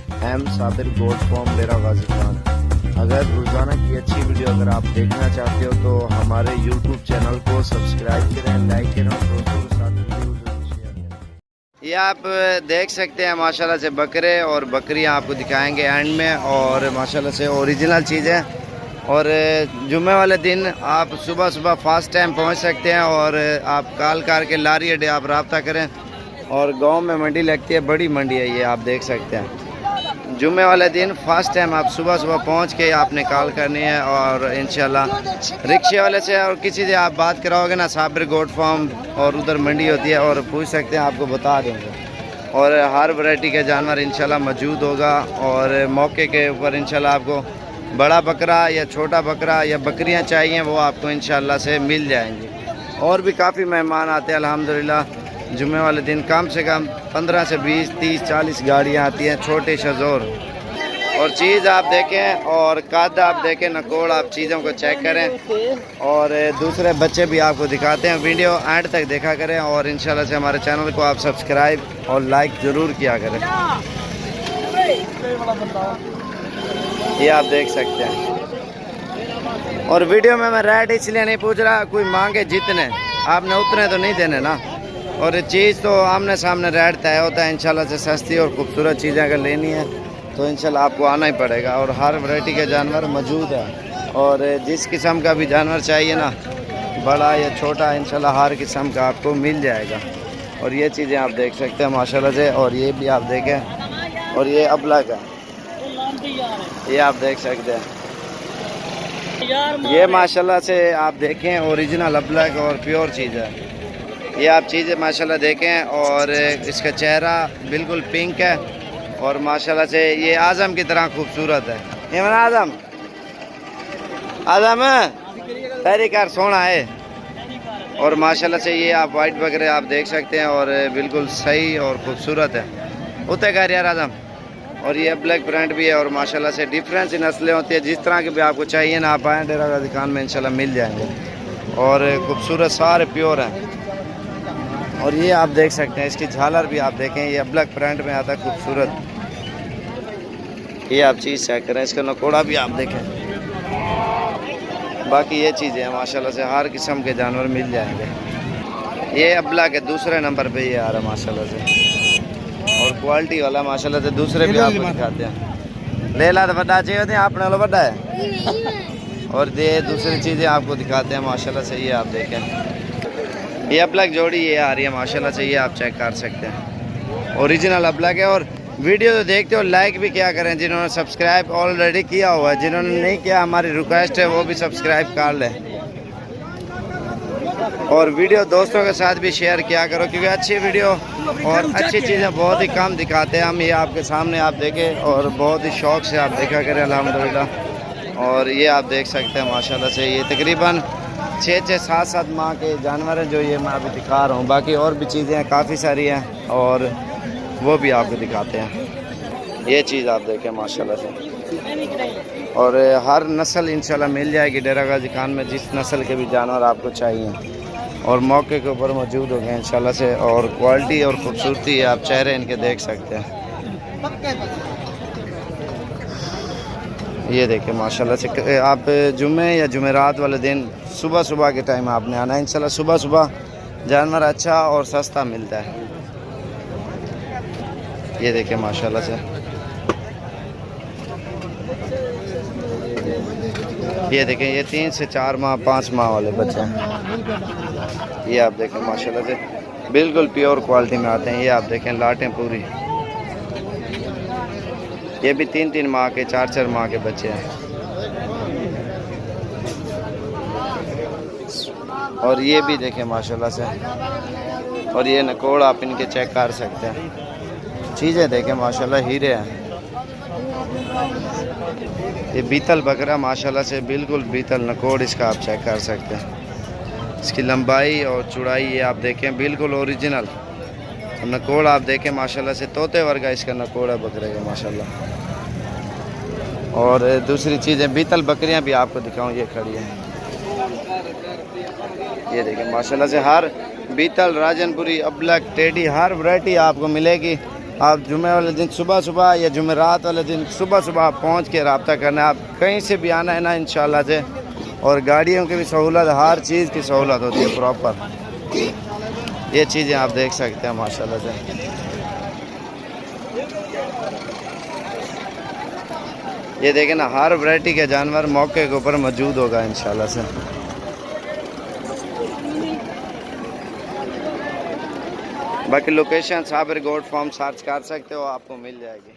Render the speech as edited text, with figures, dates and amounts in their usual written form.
M Sabir goat farm डेरा गाजी खान। अगर रोज़ाना की अच्छी वीडियो अगर आप देखना चाहते हो तो हमारे यूट्यूब चैनल को सब्सक्राइब करें, लाइक करें और दोस्तों के साथ वीडियो जरूर शेयर करें। ये आप देख सकते हैं माशाल्लाह से बकरे और बकरियां आपको दिखाएंगे एंड में, और माशाल्लाह से ओरिजिनल चीज़ें। और जुम्मे वाले दिन आप सुबह सुबह फास्ट टाइम पहुंच सकते हैं और आप कॉल करके लारी अड्डे आप रब्ता करें। और गांव में मंडी लगती है, बड़ी मंडी है ये, आप देख सकते हैं। जुम्मे वाले दिन फास्ट टाइम आप सुबह सुबह पहुंच के आपने कॉल करनी है और इंशाल्लाह रिक्शे वाले से और किसी से आप बात कराओगे ना साबिर गोट फार्म और उधर मंडी होती है और पूछ सकते हैं, आपको बता देंगे। और हर वैरायटी के जानवर इंशाल्लाह मौजूद होगा और मौके के ऊपर इंशाल्लाह आपको बड़ा बकरा या छोटा बकरा या बकरियां चाहिए वो आपको इंशाल्लाह से मिल जाएंगी। और भी काफ़ी मेहमान आते हैं अल्हम्दुलिल्लाह। जुम्मे वाले दिन कम से कम 15 से 20, 30, 40 गाड़ियाँ आती हैं, छोटे शजोर। और चीज़ आप देखें और कद आप देखें, नकोड़ आप चीज़ों को चेक करें और दूसरे बच्चे भी आपको दिखाते हैं। वीडियो एंड तक देखा करें और इंशाल्लाह से हमारे चैनल को आप सब्सक्राइब और लाइक ज़रूर किया करें। ये आप देख सकते हैं। और वीडियो में मैं रेट इसलिए नहीं पूछ रहा, कोई मांगे जितने आपने उतने तो नहीं देने ना। और चीज़ तो आमने सामने रेट तय होता है। इंशाल्लाह से सस्ती और खूबसूरत चीज़ें अगर लेनी है तो इंशाल्लाह आपको आना ही पड़ेगा। और हर वैरायटी के जानवर मौजूद है और जिस किस्म का भी जानवर चाहिए ना, बड़ा या छोटा, इंशाल्लाह हर किस्म का आपको मिल जाएगा। और ये चीज़ें आप देख सकते हैं माशाल्लाह से। और ये भी आप देखें, और ये अबला का, ये आप देख सकते हैं। ये माशाल्लाह से आप देखें ओरिजिनल अबलग और प्योर चीज़ है। ये आप चीज़ें माशाल्लाह देखें और इसका चेहरा बिल्कुल पिंक है और माशाल्लाह से ये आज़म की तरह खूबसूरत है। इमरान आज़म, आज़म तैयारी कर, सोना है। और माशाल्लाह से ये आप वाइट बकरे आप देख सकते हैं और बिल्कुल सही और खूबसूरत है। उतने कर यार आज़म। और ये ब्लैक प्रिंट भी है और माशाल्लाह से डिफरेंस नस्लें होती है। जिस तरह की भी आपको चाहिए ना, आप आए डेरा गाजी खान में इंशाल्लाह मिल जाएंगे। और खूबसूरत सारे प्योर हैं। और ये आप देख सकते हैं, इसकी झालर भी आप देखें, ये ब्लैक प्रिंट में आता है खूबसूरत। ये आप चीज़ चेक करें, इसका नकोड़ा भी आप देखें। बाकी ये चीज़ें हैं माशाल्लाह से, हर किस्म के जानवर मिल जाएंगे। ये अबला के दूसरे नंबर पे ये आ रहा है माशाल्लाह से। और क्वालिटी वाला माशाल्लाह से दूसरे भी आपको दिखाते हैं। ले ला तो बड़ा चाहिए होते हैं, आपने वाला बड़ा है। और ये दूसरी चीज़ें आपको दिखाते हैं माशाल्लाह से। ये आप देखें, ये अबलग जोड़ी ये आ रही है माशाल्लाह से, ये आप चेक कर सकते हैं। ओरिजिनल अबलग है। और वीडियो तो देखते हो लाइक भी क्या करें, जिन्होंने सब्सक्राइब ऑलरेडी किया हुआ है, जिन्होंने नहीं किया हमारी रिक्वेस्ट है वो भी सब्सक्राइब कर लें। और वीडियो दोस्तों के साथ भी शेयर किया करो, क्योंकि अच्छी वीडियो और अच्छी चीज़ें बहुत ही कम दिखाते हैं हम। ये आपके सामने आप देखें और बहुत ही शौक़ से आप देखा करें अल्हम्दुलिल्लाह। और ये आप देख सकते हैं माशाल्लाह से, ये तकरीबन 6-6, 7-7 माह के जानवर हैं जो ये मैं अभी दिखा रहा हूँ। बाकी और भी चीज़ें काफ़ी सारी हैं और वो भी आपको दिखाते हैं। ये चीज़ आप देखें माशाल्लाह से। और हर नस्ल इंशाल्लाह मिल जाएगी डेरा गाजी खान में, जिस नस्ल के भी जानवर आपको चाहिए और मौके के ऊपर मौजूद हो गए इंशाल्लाह से। और क्वालिटी और ख़ूबसूरती आप चेहरे इनके देख सकते हैं। ये देखें माशाल्लाह से। आप जुम्मे या जुमेरात वाले दिन सुबह सुबह के टाइम आपने आना है इंशाल्लाह। सुबह सुबह जानवर अच्छा और सस्ता मिलता है। ये देखें माशाल्लाह से। ये देखें, ये 3 से 4 माह 5 माह वाले बच्चे हैं। ये आप देखें माशाल्लाह से, बिल्कुल प्योर क्वालिटी में आते हैं। ये आप देखें लाटें पूरी। ये भी 3-3 माह के 4-4 माह के बच्चे हैं। और ये भी देखें माशाल्लाह से। और ये नकोड़ आप इनके चेक कर सकते हैं। चीज़ें देखें माशाल्लाह, हीरे हैं। ये बीतल बकरा माशाल्लाह से, बिल्कुल बीतल नकोड़ इसका आप चेक कर सकते हैं। इसकी लंबाई और चौड़ाई ये आप देखें, बिल्कुल ओरिजिनल। नकोड़ आप देखें माशाल्लाह से, तोते वर्गा इसका नकोड़ है बकरे का माशाल्लाह। और दूसरी चीज़ें बीतल बकरियां भी आपको दिखाऊं, ये खड़ी हैं। ये देखें माशाल्लाह से, हर बीतल, राजनपुरी, अबलग, टेडी हर वैरायटी आपको मिलेगी। आप जुमे वाले दिन सुबह सुबह या जुमेरात वाले दिन सुबह सुबह आप पहुँच के रब्ता करना है। आप कहीं से भी आना है ना इंशाल्लाह से, और गाड़ियों की भी सहूलत, हर चीज़ की सहूलत होती है प्रॉपर। ये चीज़ें आप देख सकते हैं माशाल्लाह से। ये देखें ना, हर वैरायटी के जानवर मौके के ऊपर मौजूद होगा इंशाल्लाह से। बाकी location Sabir goat farm search कर सकते हो, आपको मिल जाएगी।